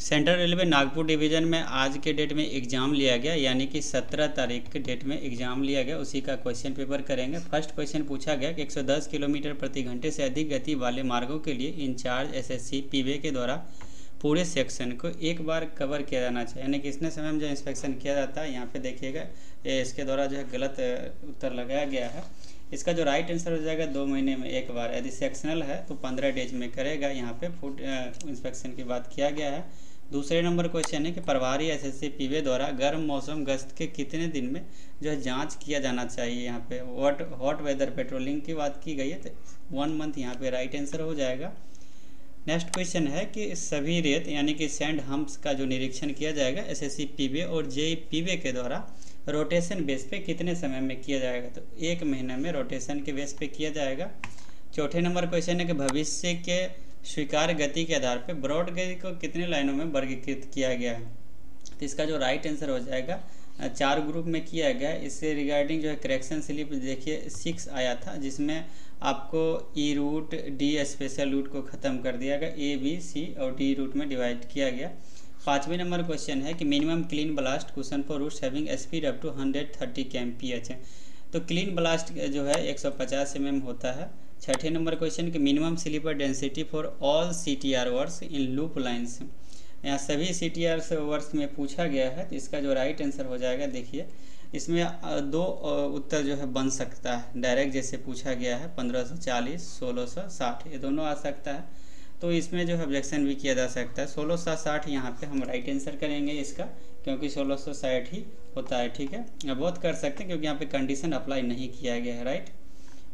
Central railway Nagpur division में आज के डेट में एग्ज़ाम लिया गया, यानी कि 17 तारीख के डेट में एग्ज़ाम लिया गया। उसी का क्वेश्चन पेपर करेंगे। फर्स्ट क्वेश्चन पूछा गया कि 110 किलोमीटर प्रति घंटे से अधिक गति वाले मार्गों के लिए इंचार्ज एसएससी पीवे के द्वारा पूरे सेक्शन को एक बार कवर किया जाना चाहिए, यानी कि कितने समय में जो इंस्पेक्शन किया जाता है। यहाँ पे देखिएगा इसके द्वारा जो है गलत उत्तर लगाया गया है। इसका जो राइट आंसर हो जाएगा 2 महीने में एक बार। यदि सेक्शनल है तो 15 डेज में करेगा। यहाँ पे फूड इंस्पेक्शन की बात किया गया है। दूसरे नंबर क्वेश्चन है कि प्रभारी एसएससी पीवे द्वारा गर्म मौसम गश्त के कितने दिन में जो है जांच किया जाना चाहिए। यहाँ पे हॉट वेदर पेट्रोलिंग की बात की गई है, तो 1 मंथ यहाँ पे राइट आंसर हो जाएगा। नेक्स्ट क्वेश्चन है कि सभी रेत यानी कि सैंड हम्प्स का जो निरीक्षण किया जाएगा एसएससी पीवे और जेई पीवे के द्वारा रोटेशन बेस पे कितने समय में किया जाएगा, तो 1 महीने में रोटेशन के बेस पे किया जाएगा। चौथे नंबर क्वेश्चन है कि भविष्य के स्वीकार्य गति के आधार पर ब्रॉड गेज को कितने लाइनों में वर्गीकृत किया गया है, तो इसका जो राइट आंसर हो जाएगा 4 ग्रुप में किया गया है। इससे रिगार्डिंग जो है करेक्शन स्लिप देखिए 6 आया था, जिसमें आपको ई रूट डी स्पेशल रूट को ख़त्म कर दिया गया, ए बी सी और डी रूट में डिवाइड किया गया। 5वें नंबर क्वेश्चन है कि minimum clean ballast cushion for routes having speed up to 130 kmph है, तो क्लीन ब्लास्ट जो है 150 mm होता है। 6ठे नंबर क्वेश्चन कि minimum sleeper density for all CTR words in loop lines, यहाँ सभी CTR वर्ड्स में पूछा गया है, तो इसका जो राइट आंसर हो जाएगा देखिए इसमें 2 उत्तर जो है बन सकता है। डायरेक्ट जैसे पूछा गया है 1540 1660 ये दोनों आ सकता है, तो इसमें जो है ऑब्जेक्शन भी किया जा सकता है। 1660 यहाँ पे हम राइट आंसर करेंगे इसका, क्योंकि 1660 ही होता है। ठीक है, बहुत कर सकते हैं क्योंकि यहाँ पे कंडीशन अप्लाई नहीं किया गया है। राइट।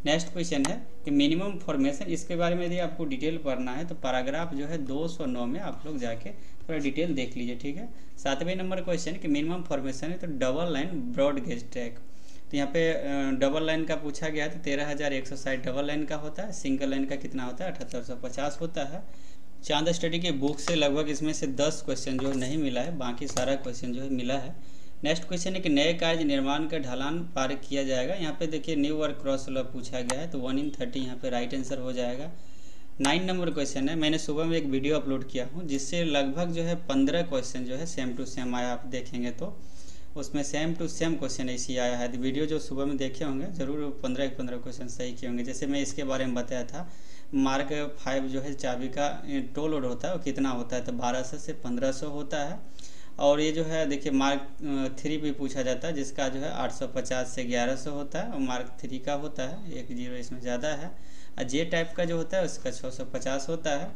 नेक्स्ट क्वेश्चन है कि मिनिमम फॉर्मेशन, इसके बारे में यदि आपको डिटेल पढ़ना है तो पैराग्राफ जो है 209 में आप लोग जाके थोड़ा डिटेल देख लीजिए। ठीक है। 7वें नंबर क्वेश्चन कि मिनिमम फॉर्मेशन है तो double line broad gauge track, तो यहाँ पे डबल लाइन का पूछा गया है तो 13,160 डबल लाइन का होता है। सिंगल लाइन का कितना होता है 7850 होता है। चांद स्टडी के बुक से लगभग इसमें से 10 क्वेश्चन जो नहीं मिला है, बाकी सारा क्वेश्चन जो है मिला है। नेक्स्ट क्वेश्चन है कि नए कार्य निर्माण का ढलान पार किया जाएगा। यहाँ पे देखिए न्यू वर्क क्रॉस स्लैब पूछा गया है, तो 1 in 30 यहाँ पे राइट आंसर हो जाएगा। 9 नंबर क्वेश्चन है, मैंने सुबह में एक वीडियो अपलोड किया हूँ जिससे लगभग जो है 15 क्वेश्चन जो है सेम टू सेम आया। आप देखेंगे तो उसमें सेम टू सेम क्वेश्चन ऐसी आया है। तो वीडियो जो सुबह में देखे होंगे ज़रूर 15 क्वेश्चन सही किए होंगे। जैसे मैं इसके बारे में बताया था, मार्क 5 जो है चाबी का टोल लोड होता है वो कितना होता है, तो 1200 से 1500 होता है। और ये जो है देखिए मार्क 3 भी पूछा जाता है जिसका जो है 850 से 1100 होता है, और मार्क 3 का होता है 1 0 इसमें ज़्यादा है। और जे टाइप का जो होता है उसका 650 होता है।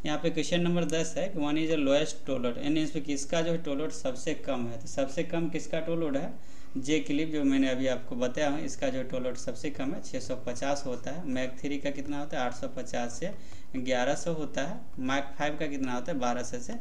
यहाँ पे क्वेश्चन नंबर 10 है कि 1 is the lowest toll load, यानी इसमें किसका जो है टोल लोड सबसे कम है, तो सबसे कम किसका टोल लोड है जे क्लिप, जो मैंने अभी आपको बताया हूँ इसका जो टोल लोड सबसे कम है 650 होता है। मैक 3 का कितना होता है 850 से 1100 होता है। मैक 5 का कितना होता है 1200 से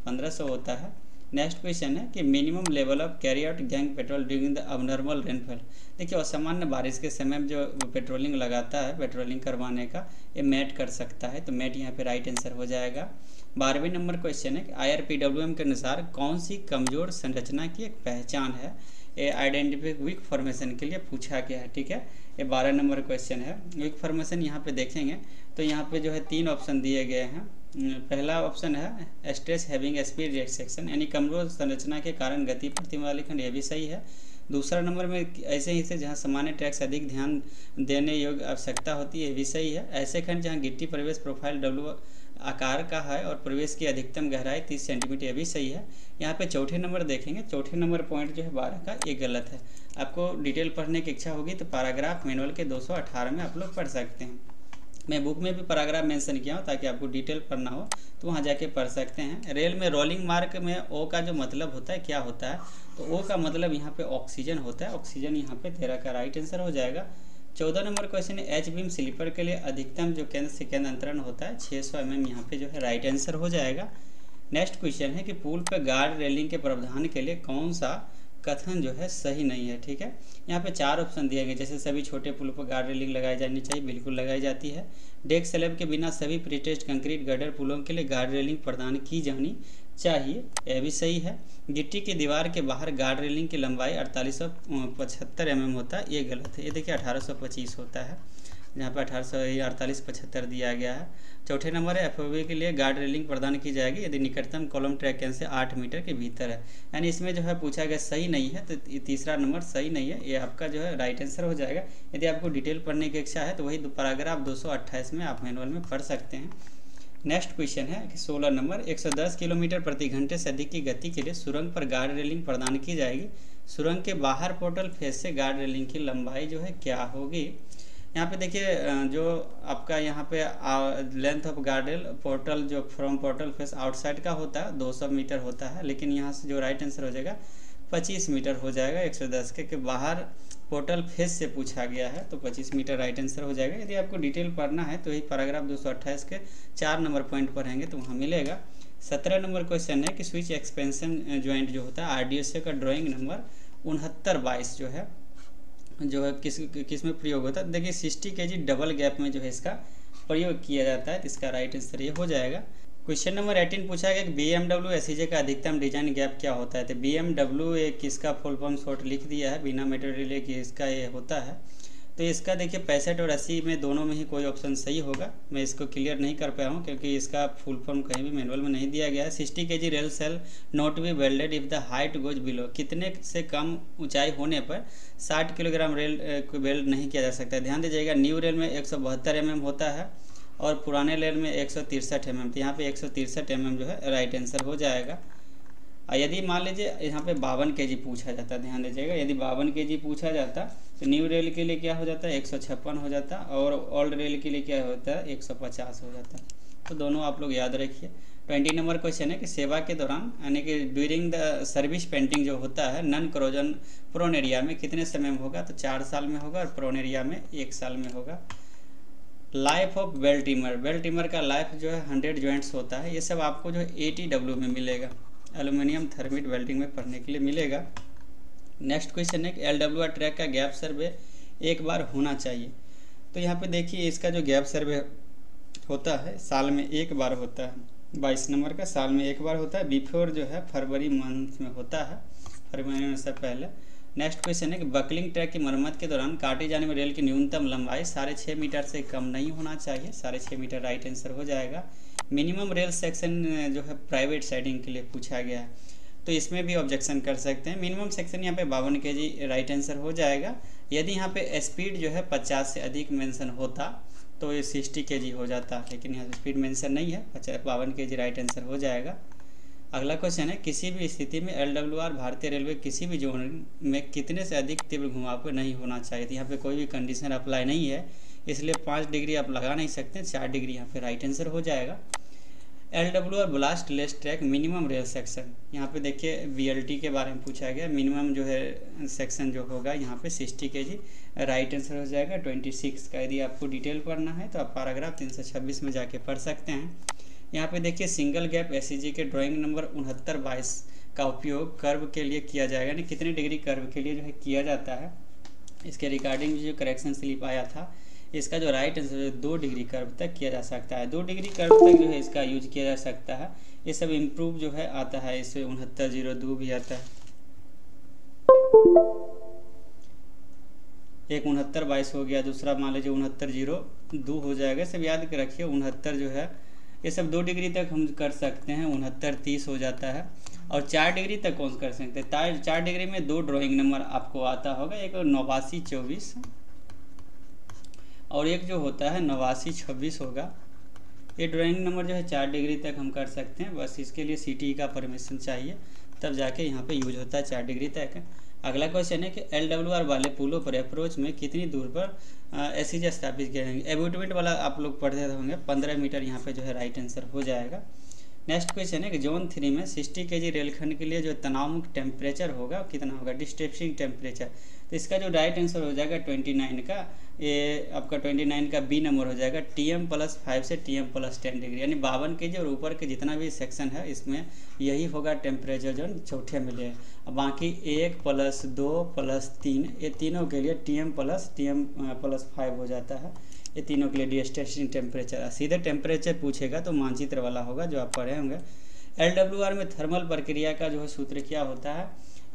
1500 होता है। नेक्स्ट क्वेश्चन है कि minimum level of carry out gang petrol during the abnormal rainfall, देखिए असामान्य बारिश के समय में जो पेट्रोलिंग लगाता है, पेट्रोलिंग करवाने का ये मैट कर सकता है, तो मैट यहाँ पे राइट आंसर हो जाएगा। 12वें नंबर क्वेश्चन है कि IRPWM के अनुसार कौन सी कमजोर संरचना की एक पहचान है, ये आइडेंटिफाई वीक फॉर्मेशन के लिए पूछा गया है। ठीक है, ये 12 नंबर क्वेश्चन है। वीक फॉर्मेशन यहाँ पे देखेंगे तो यहाँ पे जो है 3 ऑप्शन दिए गए हैं। पहला ऑप्शन है स्ट्रेस हैविंग स्पीड रिएक्शन, यानी कमजोर संरचना के कारण गति प्रतिमा वाली खंड, ये भी सही है। दूसरा नंबर में ऐसे ही से जहाँ सामान्य ट्रैक से अधिक ध्यान देने योग्य आवश्यकता होती है, ये भी सही है। ऐसे खंड जहाँ गिट्टी प्रवेश प्रोफाइल W आकार का है और प्रवेश की अधिकतम गहराई 30 सेंटीमीटर, ये भी सही है। यहाँ पे चौथे नंबर देखेंगे, चौथे नंबर पॉइंट जो है 12 का ये गलत है। आपको डिटेल पढ़ने की इच्छा होगी तो पैराग्राफ मैनुअल के 218 में आप लोग पढ़ सकते हैं। मैं बुक में भी पैराग्राफ मेंशन किया हूँ ताकि आपको डिटेल पढ़ना हो तो वहाँ जाके पढ़ सकते हैं। रेल में रोलिंग मार्क में ओ का जो मतलब होता है क्या होता है, तो ओ का मतलब यहाँ पे ऑक्सीजन होता है। ऑक्सीजन यहाँ पे 13 का राइट आंसर हो जाएगा। 14 नंबर क्वेश्चन है एच बीम स्लीपर के लिए अधिकतम जो केंद्र से केंद्र अंतरण होता है 600 mm, यहाँ पे जो है राइट आंसर हो जाएगा। नेक्स्ट क्वेश्चन है कि पुल पर गार्ड रेलिंग के प्रावधान के लिए कौन सा कथन जो है सही नहीं है। ठीक है, यहाँ पे 4 ऑप्शन दिए गए, जैसे सभी छोटे पुल पर गार्ड रेलिंग लगाई जानी चाहिए, बिल्कुल लगाई जाती है। डेक स्लैब के बिना सभी प्रीटेस्ट कंक्रीट गर्डर पुलों के लिए गार्ड रेलिंग प्रदान की जानी चाहिए, यह भी सही है। गिट्टी की दीवार के बाहर गार्ड रेलिंग की लंबाई 4875 mm होता है, ये गलत है, ये देखिए 1825 होता है। जहाँ पे 1848-75 दिया गया है। चौथे नंबर है एफओवी के लिए गार्ड रेलिंग प्रदान की जाएगी यदि निकटतम column track can say 8 metre के भीतर है। यानी इसमें जो है पूछा गया सही नहीं है, तो तीसरा नंबर सही नहीं है, ये आपका जो है राइट आंसर हो जाएगा। यदि आपको डिटेल पढ़ने की इच्छा है तो वही पैराग्राफ 228 में आप मैनुअल में पढ़ सकते हैं। नेक्स्ट क्वेश्चन है कि 16 नंबर 110 किलोमीटर प्रति घंटे से अधिक की गति के लिए सुरंग पर गार्ड रेलिंग प्रदान की जाएगी। सुरंग के बाहर पोर्टल फेस से गार्ड रेलिंग की लंबाई जो है क्या होगी। यहाँ पे देखिए जो आपका यहाँ पे length of guard rail portal जो फ्रॉम पोर्टल फेस आउटसाइड का होता है 200 मीटर होता है, लेकिन यहाँ से जो राइट आंसर हो जाएगा 25 मीटर हो जाएगा 110 के बाहर पोर्टल फेस से पूछा गया है, तो 25 मीटर राइट आंसर हो जाएगा। यदि आपको डिटेल पढ़ना है तो यही पैराग्राफ 228 के 4 नंबर पॉइंट पढ़ेंगे तो वहाँ मिलेगा। 17 नंबर क्वेश्चन है कि स्विच एक्सपेंशन ज्वाइंट जो होता है आरडीएसए का ड्राइंग नंबर 6922 जो है किस में प्रयोग होता है। देखिए 60 kg डबल गैप में जो है इसका प्रयोग किया जाता है, तो इसका राइट आंसर ये हो जाएगा। क्वेश्चन नंबर 18 पूछा गया कि BMW एसईजे का अधिकतम डिजाइन गैप क्या होता है। तो BMW एक किसका फुल फॉर्म शॉर्ट लिख दिया है बिना मटेरियल की, इसका ये होता है। तो इसका देखिए 65 और 80 में दोनों में ही कोई ऑप्शन सही होगा। मैं इसको क्लियर नहीं कर पाया हूँ क्योंकि इसका फुल फॉर्म कहीं भी मैनुअल में नहीं दिया गया है। 60 kg rail shall not be welded if the height goes below, कितने से कम ऊंचाई होने पर 60 किलोग्राम रेल को वेल्ड नहीं किया जा सकता। ध्यान दीजिएगा न्यू रेल में 172 mm होता है और पुराने रेल में 163 mm, तो यहाँ पे 163 mm जो है राइट आंसर हो जाएगा। यदि मान लीजिए यहाँ पे 52 kg पूछा जाता, ध्यान दीजिएगा यदि 52 kg पूछा जाता तो न्यू रेल के लिए क्या हो जाता है 156 हो जाता और ओल्ड रेल के लिए क्या होता है 150 हो जाता। तो दोनों आप लोग याद रखिए। 20 नंबर क्वेश्चन है कि सेवा के दौरान यानी कि ड्यूरिंग द सर्विस पेंटिंग जो होता है नॉन करोजन प्रोन एरिया में कितने समय में होगा, तो 4 साल में होगा और प्रोन एरिया में 1 साल में होगा। लाइफ ऑफ बेल्ट टिमर का लाइफ जो है 100 जॉइंट्स होता है। ये सब आपको जो है ATW में मिलेगा, एल्यूमिनियम थर्मिट वेल्डिंग में पढ़ने के लिए मिलेगा। नेक्स्ट क्वेश्चन है कि LWR ट्रैक का गैप सर्वे एक बार होना चाहिए। तो यहाँ पे देखिए इसका जो गैप सर्वे होता है साल में एक बार होता है। 22 नंबर का साल में एक बार होता है, बिफोर जो है फरवरी मंथ में होता है, फरवरी महीने से पहले। नेक्स्ट क्वेश्चन है कि बकलिंग ट्रैक की मरम्मत के दौरान काटे जाने में रेल की न्यूनतम लंबाई 6.5 मीटर से कम नहीं होना चाहिए। 6.5 मीटर राइट आंसर हो जाएगा। मिनिमम रेल सेक्शन जो है प्राइवेट साइडिंग के लिए पूछा गया है, तो इसमें भी ऑब्जेक्शन कर सकते हैं। मिनिमम सेक्शन यहाँ पे 52 kg राइट आंसर हो जाएगा। यदि यहाँ पे स्पीड जो है 50 से अधिक मेंशन होता तो ये 60 kg हो जाता, लेकिन यहाँ स्पीड मेंशन नहीं है, 52 kg राइट आंसर हो जाएगा। अगला क्वेश्चन है किसी भी स्थिति में LWR भारतीय रेलवे किसी भी जोन में कितने से अधिक तीव्र घुमाव नहीं होना चाहिए। तो यहाँ पे कोई भी कंडीशन अप्लाई नहीं है, इसलिए 5 डिग्री आप लगा नहीं सकते, 4 डिग्री यहाँ पे राइट आंसर हो जाएगा। LWR blast less track minimum rail section, यहाँ पे देखिए BLT के बारे में पूछा गया। मिनिमम जो है सेक्शन जो होगा यहाँ पे 60 kg राइट आंसर हो जाएगा 26 का। यदि आपको डिटेल पढ़ना है तो आप पैराग्राफ 326 में जाके पढ़ सकते हैं। यहाँ पे देखिए सिंगल गैप एसईजी के ड्राइंग नंबर 6922 का उपयोग कर्व के लिए किया जाएगा, यानी कितने डिग्री कर्व के लिए जो है किया जाता है। इसके रिगार्डिंग जो करेक्शन स्लिप आया था, इसका जो राइट आंसर 2 डिग्री कर्व तक किया जा सकता है। 2 डिग्री कर्व तक जो है इसका यूज किया जा सकता है। ये सब इम्प्रूव जो है आता है, इससे 6902 भी आता है, एक 6922 हो गया, दूसरा मान लीजिए 6902 हो जाएगा। सब याद के रखिए 69 जो है ये सब 2 डिग्री तक हम कर सकते हैं, 6930 हो जाता है। और 4 डिग्री तक कौन कर सकते हैं, 4 डिग्री में 2 ड्राइंग नंबर आपको आता होगा, एक 8924 और एक जो होता है 8926 होगा। ये ड्राइंग नंबर जो है 4 डिग्री तक हम कर सकते हैं, बस इसके लिए CTE का परमिशन चाहिए, तब जाके यहाँ पे यूज होता है 4 डिग्री तक। अगला क्वेश्चन है कि LWR वाले पुलों पर अप्रोच में कितनी दूर पर एसईजी स्थापित किए जाएंगे। एबूटमेंट वाला आप लोग पढ़ते होंगे, 15 मीटर यहाँ पे जो है राइट आंसर हो जाएगा। नेक्स्ट क्वेश्चन है कि जोन 3 में 60 kg रेलखंड के लिए जो तनावमुक्त टेम्परेचर होगा कितना होगा, डिस्ट्रेसिंग टेम्परेचर। तो इसका जो राइट आंसर हो जाएगा 29 का, ये आपका 29 का B नंबर हो जाएगा। TM+5 से TM+10 डिग्री, यानी 52 kg और ऊपर के जितना भी सेक्शन है इसमें यही होगा टेम्परेचर जो चौथे मिले। अब बाकी 1 + 2 + 3 ये तीनों के लिए TM+5 हो जाता है। ये तीनों के लिए डिस्ट्रेसिंग टेम्परेचर। सीधे टेम्परेचर पूछेगा तो मानचित्र वाला होगा जो आप पढ़े होंगे। LWR में थर्मल प्रक्रिया का जो है सूत्र क्या होता है,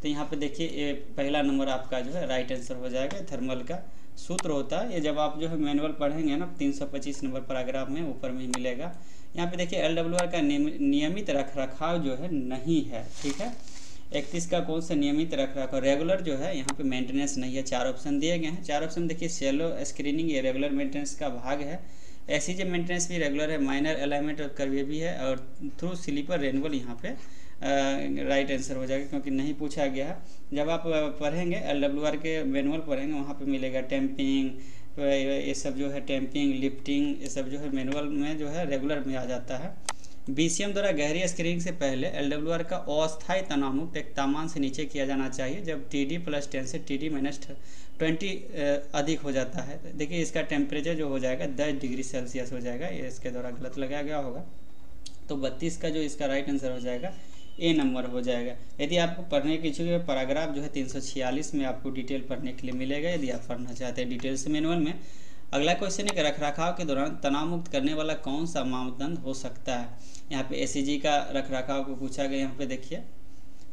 तो यहाँ पे देखिए ये पहला नंबर आपका जो है राइट आंसर हो जाएगा थर्मल का। सूत्र होता है, ये जब आप जो है मैनुअल पढ़ेंगे ना 325 नंबर पैराग्राफ में ऊपर में मिलेगा। यहाँ पे देखिए LWR का नियमित रखरखाव जो है नहीं है, ठीक है। 31 का कौन सा नियमित रखरखाव, रेगुलर जो है यहाँ पे मेंटेनेंस नहीं है। 4 ऑप्शन दिए गए हैं, 4 ऑप्शन देखिए। शैलो स्क्रीनिंग ये रेगुलर मेंटेनेंस का भाग है। एसीजे मेंटेनेंस भी रेगुलर है। माइनर अलाइनमेंट और कर्व भी है। और थ्रू स्लीपर रेनवल यहाँ पे राइट आंसर हो जाएगा, क्योंकि नहीं पूछा गया है। जब आप पढ़ेंगे LWR के मैनुअल पढ़ेंगे वहाँ पे मिलेगा टेम्पिंग, ये सब जो है टेम्पिंग, लिफ्टिंग, ये सब जो है मैनुअल में जो है रेगुलर में आ जाता है। BCM द्वारा गहरी स्क्रीनिंग से पहले LWR का अस्थायी तनावमुक्त एक तापमान से नीचे किया जाना चाहिए जब TD + 10 से TD - 20 अधिक हो जाता है। देखिए इसका टेम्परेचर जो हो जाएगा 10 डिग्री सेल्सियस हो जाएगा। ये इसके द्वारा गलत लगाया गया होगा, तो 32 का जो इसका राइट आंसर हो जाएगा A नंबर हो जाएगा। यदि आपको पढ़ने की इच्छुक है, पैराग्राफ जो है 346 में आपको डिटेल पढ़ने के लिए मिलेगा, यदि आप पढ़ना चाहते हैं डिटेल से मैनुअल में। अगला क्वेश्चन है कि रखरखाव के दौरान तनाव मुक्त करने वाला कौन सा मापदंड हो सकता है। यहाँ पे ACG का रखरखाव को पूछा गया। यहाँ पे देखिए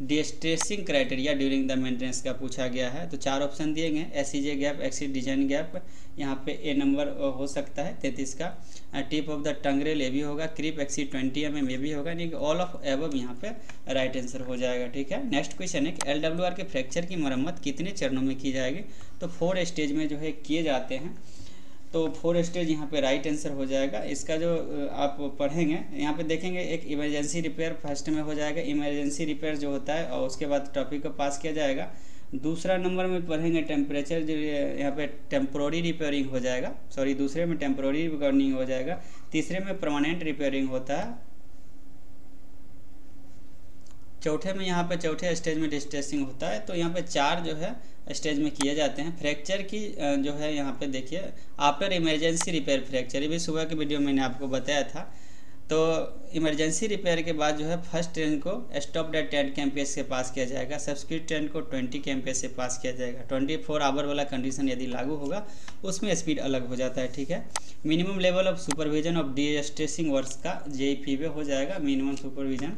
distressing criteria during the maintenance का पूछा गया है, तो 4 ऑप्शन दिए गए। SCJ gap, exit design gap, यहाँ पे A नंबर हो सकता है 33 का। Tip of the tongue rail ये भी होगा। क्रीप एक्सिट 20 mm ये भी होगा, यानी कि ऑल ऑफ एबव यहाँ पे राइट आंसर हो जाएगा, ठीक है। नेक्स्ट क्वेश्चन है कि LWR के फ्रैक्चर की मरम्मत कितने चरणों में की जाएगी, तो 4 स्टेज में जो है किए जाते हैं, तो 4 स्टेज यहाँ पे राइट आंसर हो जाएगा। इसका जो आप पढ़ेंगे यहाँ पे देखेंगे, एक इमरजेंसी रिपेयर फर्स्ट में हो जाएगा। इमरजेंसी रिपेयर जो होता है और उसके बाद टॉपिक को पास किया जाएगा। दूसरा नंबर में पढ़ेंगे टेम्परेचर, जो यहाँ पे टेम्पोररी रिपेयरिंग हो जाएगा, सॉरी दूसरे में टेम्पोररी रिपेयरिंग हो जाएगा। तीसरे में परमानेंट रिपेयरिंग होता है। चौथे में यहाँ पे चौथे स्टेज में डिस्ट्रेसिंग होता है। तो यहाँ पे 4 जो है स्टेज में किए जाते हैं। फ्रैक्चर की जो है यहाँ पे देखिए आफ्टर इमरजेंसी रिपेयर फ्रैक्चर, ये भी सुबह के वीडियो मैंने आपको बताया था। तो इमरजेंसी रिपेयर के बाद जो है फर्स्ट ट्रेन को स्टॉप डेट 10 kmph से पास किया जाएगा। सब्सिक्यूट ट्रेन को 20 kmph से पास किया जाएगा। 24 आवर वाला कंडीशन यदि लागू होगा उसमें स्पीड अलग हो जाता है, ठीक है। Minimum level of supervision of distressing works का JPV हो जाएगा, मिनिमम सुपरविजन।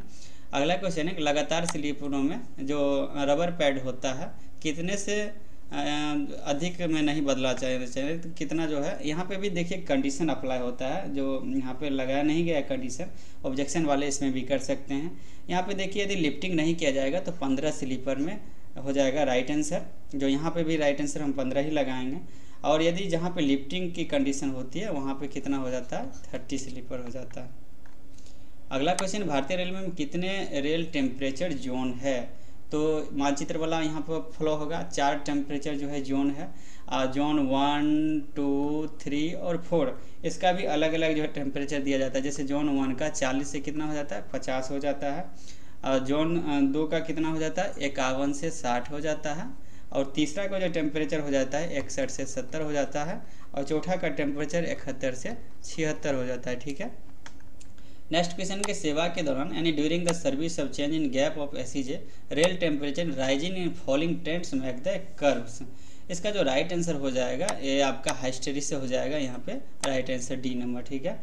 अगला क्वेश्चन है लगातार स्लीपरों में जो रबर पैड होता है कितने से अधिक में नहीं बदला चाहिए, तो कितना जो है यहाँ पे भी देखिए कंडीशन अप्लाई होता है, जो यहाँ पे लगाया नहीं गया कंडीशन। ऑब्जेक्शन वाले इसमें भी कर सकते हैं। यहाँ पे देखिए यदि लिफ्टिंग नहीं किया जाएगा तो 15 स्लीपर में हो जाएगा राइट आंसर। जो यहाँ पे भी राइट आंसर हम 15 ही लगाएंगे। और यदि जहाँ पे लिफ्टिंग की कंडीशन होती है वहाँ पे कितना हो जाता है, 30 स्लीपर हो जाता है। अगला क्वेश्चन, भारतीय रेलवे में कितने रेल टेम्परेचर जोन है, तो मानचित्र वाला यहाँ पर फ्लो होगा। 4 टेम्परेचर जो है जोन है, जोन 1, 2, 3 और 4। इसका भी अलग अलग जो है टेम्परेचर दिया जाता है। जैसे जोन 1 का 40 से कितना हो जाता है, 50 हो जाता है। जोन 2 का कितना हो जाता है, 51 से 60 हो जाता है। और तीसरा का जो टेम्परेचर हो जाता है 61 से 70 हो जाता है। और चौथा का टेम्परेचर 71 से 76 हो जाता है, ठीक है। नेक्स्ट क्वेश्चन के सेवा के दौरान यानी during the service of change in gap of SCJ rail temperature rising in falling trends make the curves. इसका जो राइट आंसर हो जाएगा ये आपका हाइस्टेरिस से हो जाएगा, यहाँ पे राइट आंसर D नंबर, ठीक है।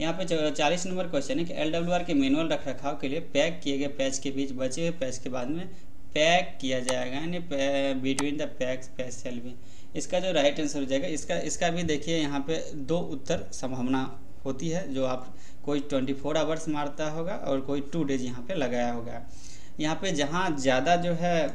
यहाँ पे 40 नंबर क्वेश्चन है कि LWR के मैनुअल रखरखाव के लिए पैक किए गए पैच के बीच बचे हुए पैच के बाद में पैक किया जाएगा, यानी between the packs patch shall भी। इसका जो राइट आंसर हो जाएगा, इसका भी देखिए यहाँ पे 2 उत्तर संभावना होती है। जो आप कोई 24 आवर्स मारता होगा और कोई 2 डेज यहाँ पे लगाया होगा। यहाँ पे जहाँ ज़्यादा जो है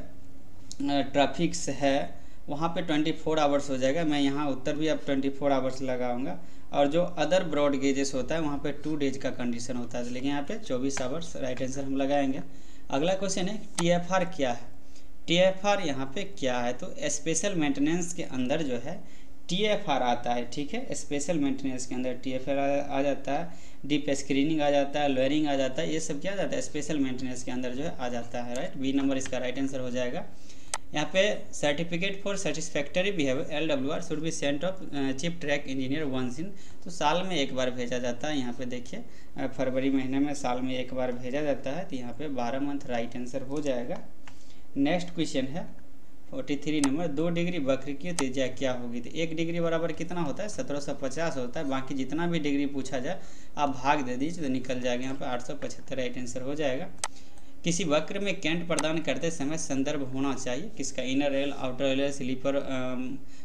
ट्रैफिक्स है वहाँ पे 24 आवर्स हो जाएगा। मैं यहाँ उत्तर भी अब 24 आवर्स लगाऊंगा। और जो अदर ब्रॉड गेजेस होता है वहाँ पे 2 डेज का कंडीशन होता है, लेकिन यहाँ पे 24 आवर्स राइट आंसर हम लगाएंगे। अगला क्वेश्चन है TFR क्या है। TFR यहाँ पे क्या है, तो स्पेशल मेंटेनेंस के अंदर जो है TFR आता है, ठीक है। स्पेशल मेंटेनेंस के अंदर TFR आ जाता है, डीप स्क्रीनिंग आ जाता है, लोअरिंग आ जाता है, ये सब क्या आ जाता है स्पेशल मेंटेनेंस के अंदर जो है आ जाता है, राइट। B नंबर इसका राइट आंसर हो जाएगा। यहाँ पे certificate for satisfactory behaviour LWR should be sent of chief track engineer once in, तो साल में एक बार भेजा जाता है। यहाँ पे देखिए फरवरी महीने में साल में एक बार भेजा जाता है, तो यहाँ पे 12 मंथ राइट आंसर हो जाएगा। नेक्स्ट क्वेश्चन है 43 नंबर, 2 डिग्री वक्र की त्रिज्या क्या होगी, तो 1 डिग्री बराबर कितना होता है, 1750 होता है। बाकी जितना भी डिग्री पूछा जाए आप भाग दे दीजिए तो निकल जाएगा, यहाँ पे 875 राइट आंसर हो जाएगा। किसी वक्र में कैंट प्रदान करते समय संदर्भ होना चाहिए किसका, inner rail, outer rail, sleeper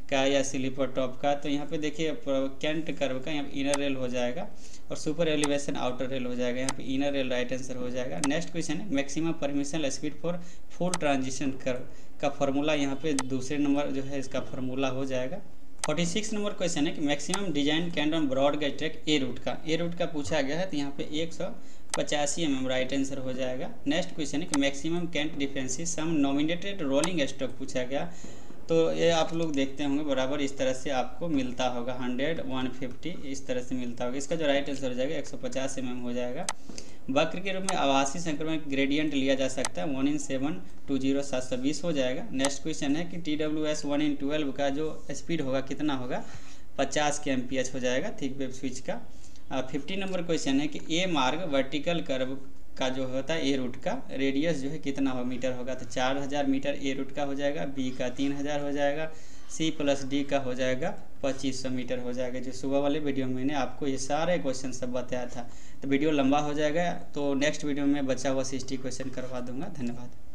का या स्लीपर टॉप का। तो यहाँ पे देखिए कैंट कर्व का यहाँ पे इनर रेल हो जाएगा और सुपर एलिवेशन आउटर रेल हो जाएगा। यहाँ पे इनर रेल राइट आंसर हो जाएगा। नेक्स्ट क्वेश्चन है maximum permission speed for full transition curve का फॉर्मूला, यहाँ पे दूसरे नंबर जो है इसका फॉर्मूला हो जाएगा। 46 नंबर क्वेश्चन है कि maximum design cant on broad gauge track A route का पूछा गया है। तो यहाँ पे 185 mm राइट आंसर हो जाएगा। नेक्स्ट क्वेश्चन है कि मैक्सिमम कैंट डिफेंसी सम नॉमिनेटेड रोलिंग स्टॉक पूछा गया। तो ये आप लोग देखते होंगे बराबर इस तरह से आपको मिलता होगा 100, 150 इस तरह से मिलता होगा। इसका जो राइट आंसर हो जाएगा 150 mm हो जाएगा। वक्र के रूप में आवासीय संक्रमण ग्रेडियंट लिया जा सकता है 1/720 हो जाएगा। नेक्स्ट क्वेश्चन है कि TWS 1/12 का जो स्पीड होगा कितना होगा, 50 kmph हो जाएगा थिक वेव स्विच का। 50 नंबर क्वेश्चन है कि ए मार्ग वर्टिकल कर्व का जो होता है ए रूट का रेडियस जो है कितना मीटर होगा, तो 4000 मीटर ए रूट का हो जाएगा। बी का 3000 हो जाएगा। सी प्लस डी का हो जाएगा 2500 मीटर हो जाएगा। जो सुबह वाले वीडियो में मैंने आपको ये सारे क्वेश्चन सब बताया था। तो वीडियो लंबा हो जाएगा, तो नेक्स्ट वीडियो में बचा हुआ 60 क्वेश्चन करवा दूंगा। धन्यवाद।